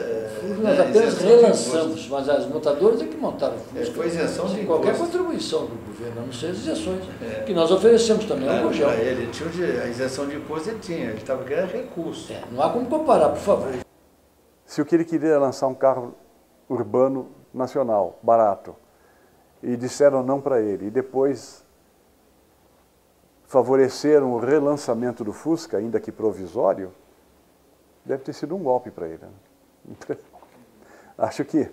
nós apenas relançamos, mas as montadoras é que montaram o Fusca. Foi isenção de qualquer imposto. contribuição do governo, a não ser as isenções, que nós oferecemos também ao Gurgel. Ele tinha a isenção de imposto, ele tinha, ele estava querendo recurso. Não há como comparar, por favor. Se o que ele queria era lançar um carro urbano nacional, barato, e disseram não para ele, e depois favoreceram o relançamento do Fusca, ainda que provisório, deve ter sido um golpe para ele. Né? Acho que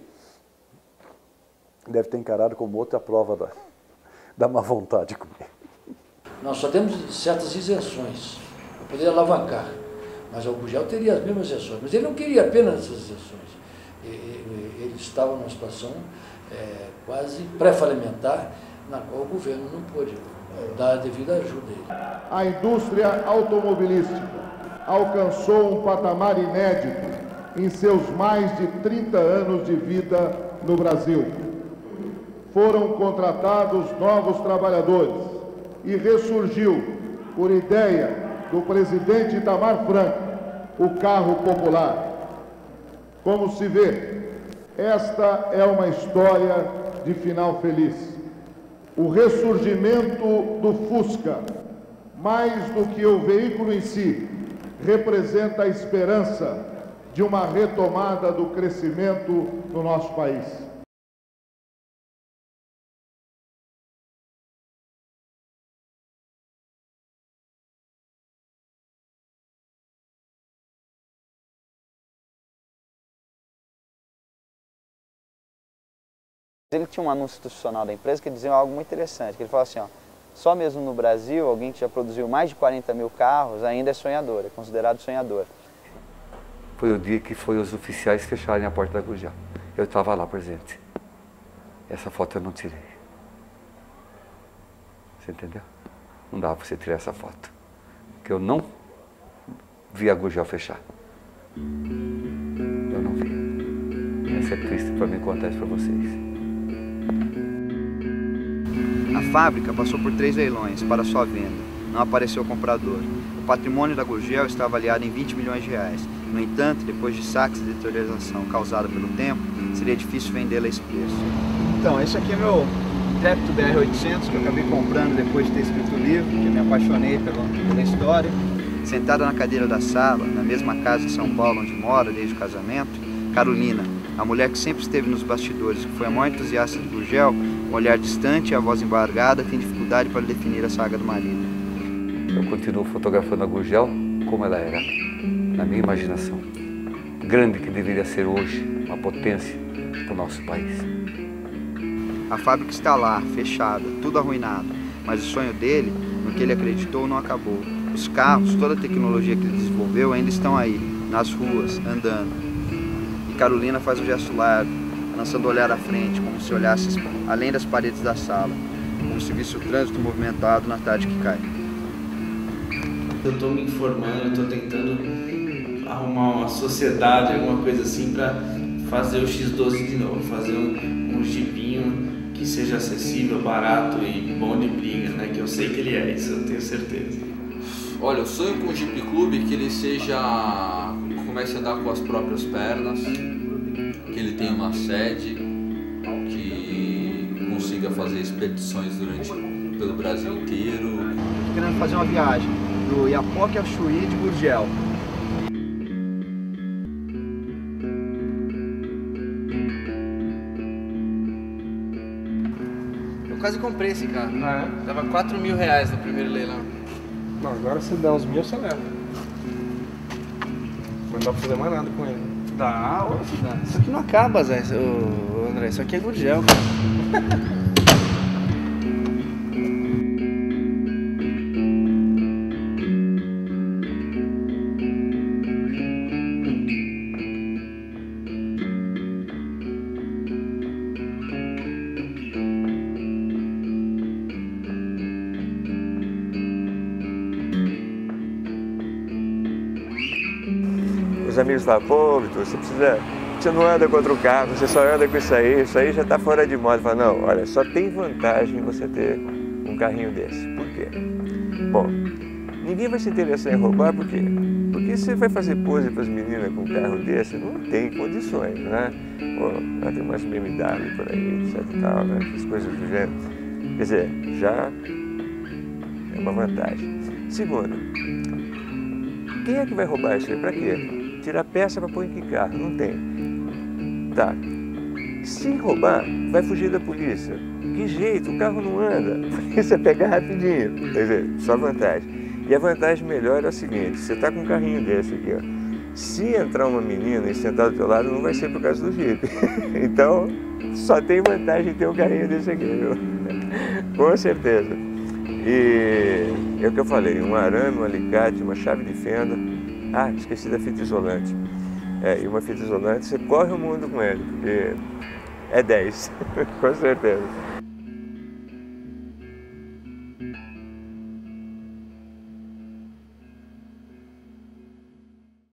deve ter encarado como outra prova da má vontade comigo. Nós só temos certas isenções para poder alavancar, mas o Gurgel teria as mesmas isenções, mas ele não queria apenas essas isenções. Ele estava numa situação quase pré-falimentar, na qual o governo não pôde dar a devida ajuda a ele. A indústria automobilística alcançou um patamar inédito em seus mais de 30 anos de vida no Brasil. Foram contratados novos trabalhadores e ressurgiu, por ideia do presidente Itamar Franco, o carro popular. Como se vê, esta é uma história de final feliz. O ressurgimento do Fusca, mais do que o veículo em si, representa a esperança de uma retomada do crescimento no nosso país. Ele tinha um anúncio institucional da empresa que dizia algo muito interessante, que ele falou assim, ó, só mesmo no Brasil, alguém que já produziu mais de 40 mil carros ainda é sonhador, é considerado sonhador. Foi o dia que foi os oficiais fecharem a porta da Gurgel. Eu estava lá presente. Essa foto eu não tirei. Você entendeu? Não dava para você tirar essa foto. Porque eu não vi a Gurgel fechar. Eu não vi. Essa é triste para mim contar isso para vocês. A fábrica passou por 3 leilões para sua venda. Não apareceu comprador. O patrimônio da Gurgel está avaliado em 20 milhões de reais. No entanto, depois de saques de deterioração causada pelo tempo, seria difícil vendê-la a esse preço. Então, esse aqui é meu Intrepid BR-800, que eu acabei comprando depois de ter escrito o livro, que eu me apaixonei pela história. Sentada na cadeira da sala, na mesma casa em São Paulo onde mora desde o casamento, Carolina, a mulher que sempre esteve nos bastidores, que foi a maior entusiasta de Gurgel, um olhar distante e a voz embargada, tem dificuldade para definir a saga do marido. Eu continuo fotografando a Gurgel como ela era, na minha imaginação. Grande que deveria ser hoje, uma potência para o nosso país. A fábrica está lá, fechada, tudo arruinado, mas o sonho dele, no que ele acreditou, não acabou. Os carros, toda a tecnologia que ele desenvolveu ainda estão aí, nas ruas, andando. E Carolina faz um gesto largo, lançando o olhar à frente, como se olhasse além das paredes da sala, como se visse o trânsito movimentado na tarde que cai. Eu estou me informando, estou tentando arrumar uma sociedade, alguma coisa assim, para fazer o X12 de novo, fazer um jipinho que seja acessível, barato e bom de briga, né? Que eu sei que ele é, isso eu tenho certeza. Olha, eu sonho com o Jeep Clube que ele comece a andar com as próprias pernas, que ele tenha uma sede, que consiga fazer expedições pelo Brasil inteiro. Estou querendo fazer uma viagem do Iapoque ao Chuí de Gurgel. Eu quase comprei esse carro. Ah, é? Tava 4 mil reais no primeiro leilão. Não, agora se der uns 1.000, você leva. Não dá pra fazer mais nada com ele. Dá, dá. Isso aqui não acaba, Zé, André. Isso aqui é Gurgel, cara. Os amigos falam, pô, Vitor, você não anda com outro carro, você só anda com isso aí já está fora de moda. Fala, não, olha, só tem vantagem você ter um carrinho desse. Por quê? Bom, ninguém vai se interessar em roubar, por quê? Porque você vai fazer pose para as meninas com um carro desse, não tem condições, né? Pô, ela tem umas BMW por aí, etc e tal, né? Essas coisas do gênero. Quer dizer, já é uma vantagem. Segundo, quem é que vai roubar isso aí? Para quê? Tirar peça para pôr em que carro? Não tem. Tá. Se roubar, vai fugir da polícia. Que jeito? O carro não anda. A polícia pega rapidinho. Quer dizer, só vantagem. E a vantagem melhor é o seguinte, você está com um carrinho desse aqui, ó. Se entrar uma menina e sentar do teu lado, não vai ser por causa do Jeep. Então, só tem vantagem em ter um carrinho desse aqui, viu? Com certeza. E é o que eu falei, um arame, um alicate, uma chave de fenda. Ah, esqueci da fita isolante. E uma fita isolante, você corre o mundo com ele, porque é 10, com certeza.